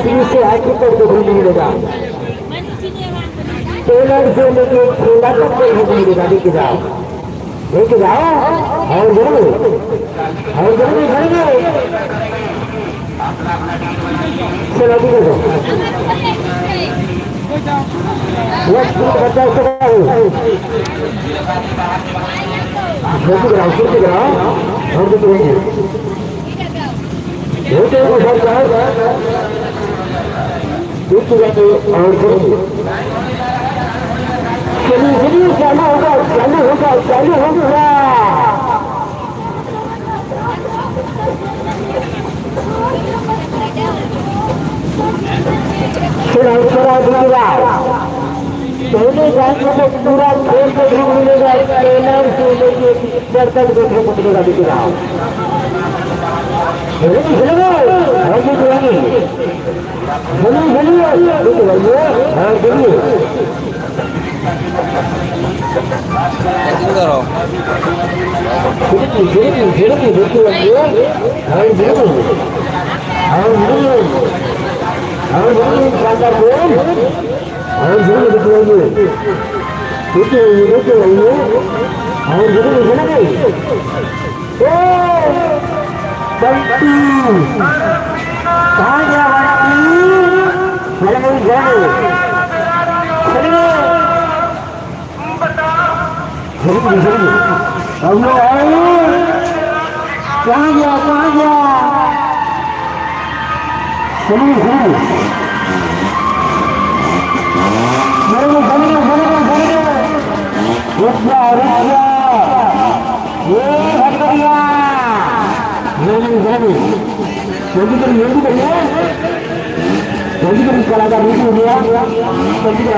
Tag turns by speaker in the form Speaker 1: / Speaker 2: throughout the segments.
Speaker 1: 30 से हाईकोर्ट तक देखने मिलेगा। टेलर से लेके ठेला तक देखने मिलेगा। लेके जाओ और जरूर करेंगे। चलो ठीक है बच्चा गिराओ और देखेंगे चलिए चालू होगा पहले जाने को पूरा खेल को भी मिलेगा। ट्रेनर से लेके पिक्चर तक देखने को मिलेगा। दिख रहा और जरूर दिखाएंगे और जरूर दिखाएंगे बंटी कहाँ गया बंटी चले कहाँ गया चलिए कलाकार नहीं हो गया चलेगा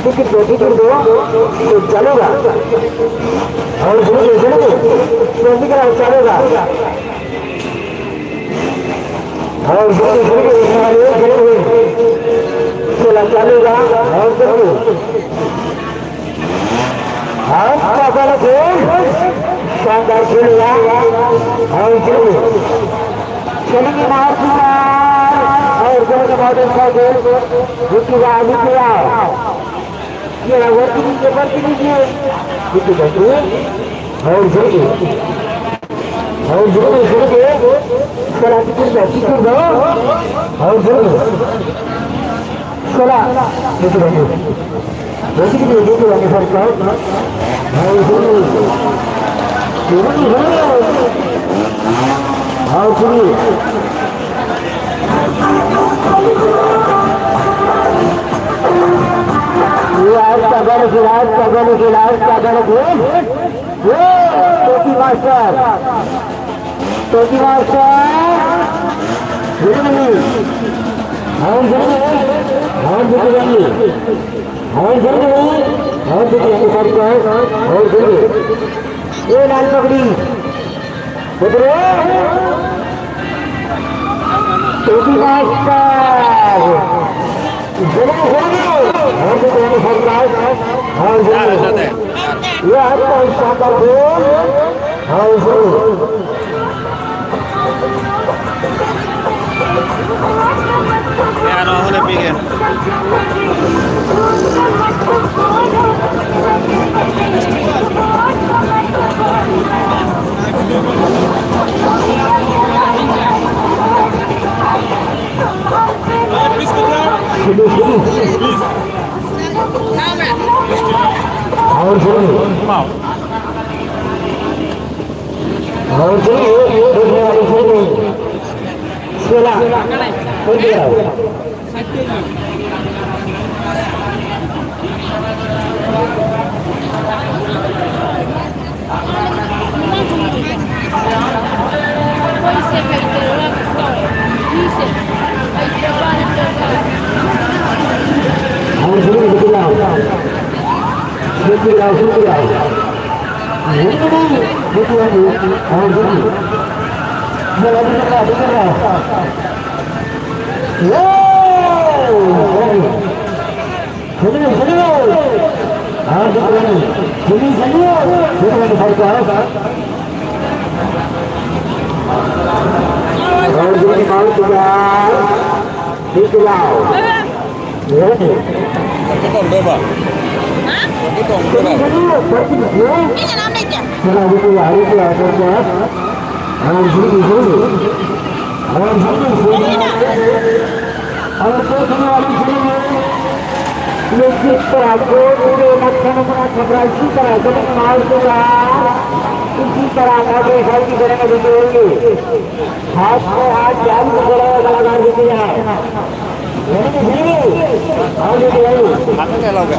Speaker 1: टिकट दो तो चलेगा और चलेगा और चलेगा और शानदार खेलेगा और चलेंगे और चलेगा बहुत अच्छा खेल रुकेगा ये वर्ती लीजिए और चला टिकट दो और चला सरकार टोपी मास्टर ये लाल पकड़ी टोपी मास्टर ये आपका शानदार
Speaker 2: no le peguen.
Speaker 1: mau tinggal di pulau. Ya ni.
Speaker 2: Betul tu bang. Betul tu bang.
Speaker 3: Ini nama dia.
Speaker 1: Kalau di pulau itu ada apa? Orang sini sini. Orang sini sini. Orang semua orang sini. Lekit perago पूरे मक्खन मना खबरा इसी तरह जब मार दूंगा इसी तरह आगे साल की तरह में देंगे हाथ को हाथ जान को बड़ा लगा देते हैं आगे ले आओ
Speaker 2: Apa yang lalu?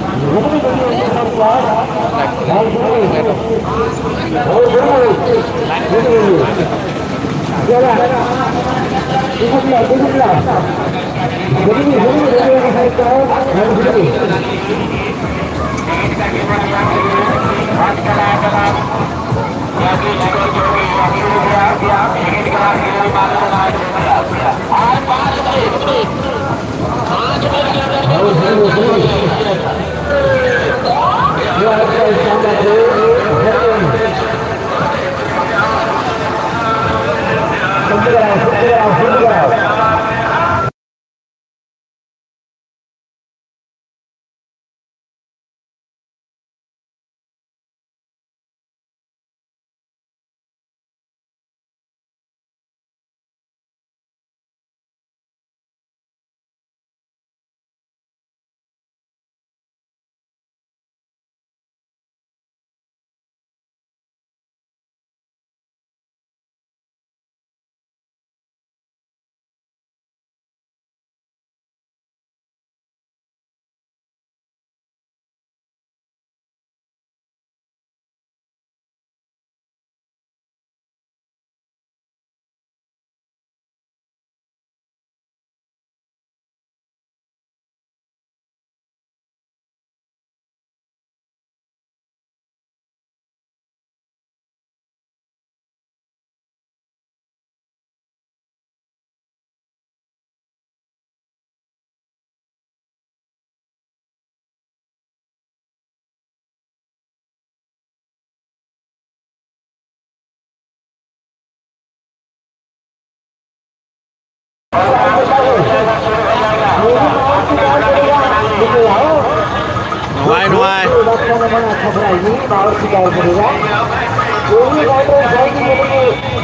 Speaker 2: Nuai nuai.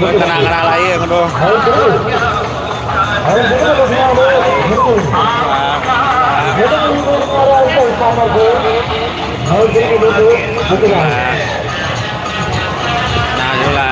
Speaker 2: Kena lagi yang kedua. Nah juga.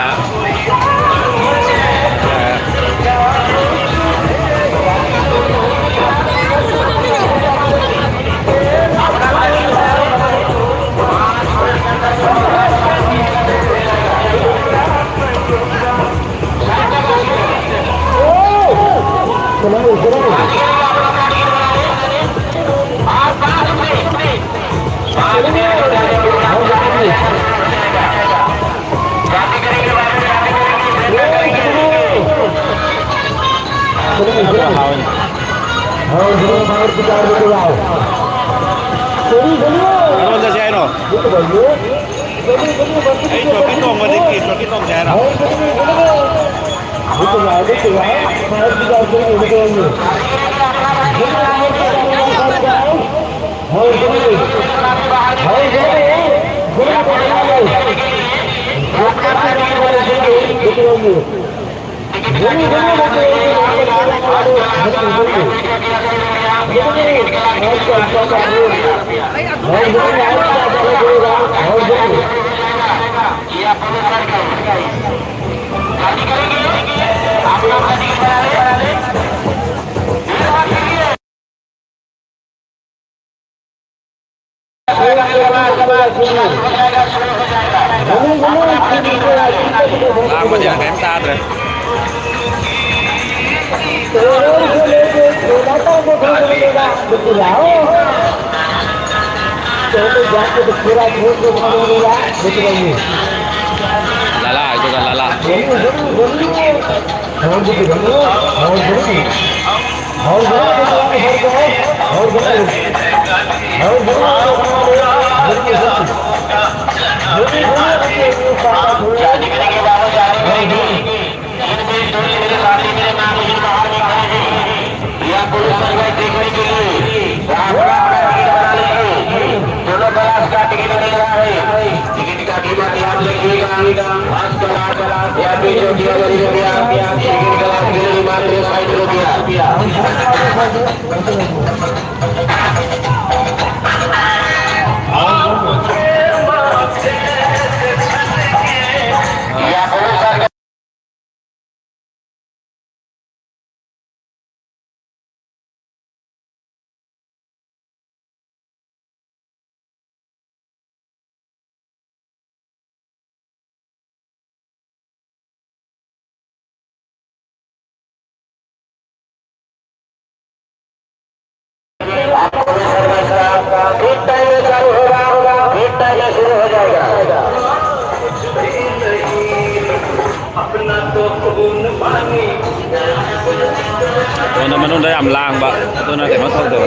Speaker 2: Ano sa siya no? Ay, kitong madikit, kitong siya no. Lama jangan kentat deh. Lala itu kan lala.
Speaker 1: Jadi
Speaker 4: Ya besok dia dari rupiah, sikit kelas gini 5 rupiah. Ya pemirsa. Hit time चालू होगा, hit time शुरू हो जाएगा।
Speaker 2: Ito naman nun dahil amlang ba? Ito na kayo matawag daw.